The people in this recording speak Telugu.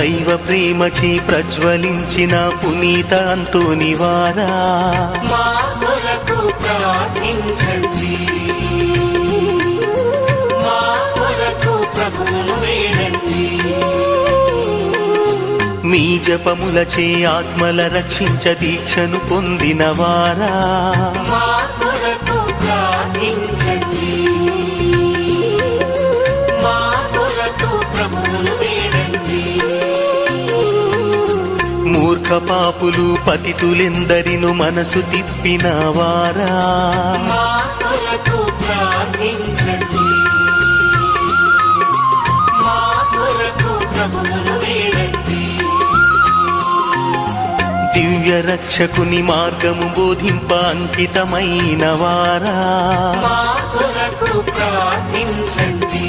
దైవ ప్రేమచే ప్రజ్వలించిన పునీత అంతోని వారా మా కొరకు ప్రార్థించండి. మా కొరకు ప్రభువును వేడండి. మీ జపములచే ఆత్మల రక్షించ దీక్షను పొందిన వారా మా కొరకు ప్రార్థించండి. మా కొరకు ప్రభువును వేడండి. మూర్ఖ పాపులు పతితులెందరిను మనసు తిప్పిన వారా మా కొరకు ప్రార్థించండి. మా కొరకు ప్రభువును వేడండి. దివ్య రక్షకుని మార్గము బోధింప అంకితమైన వారా మా కొరకు ప్రార్థించండి.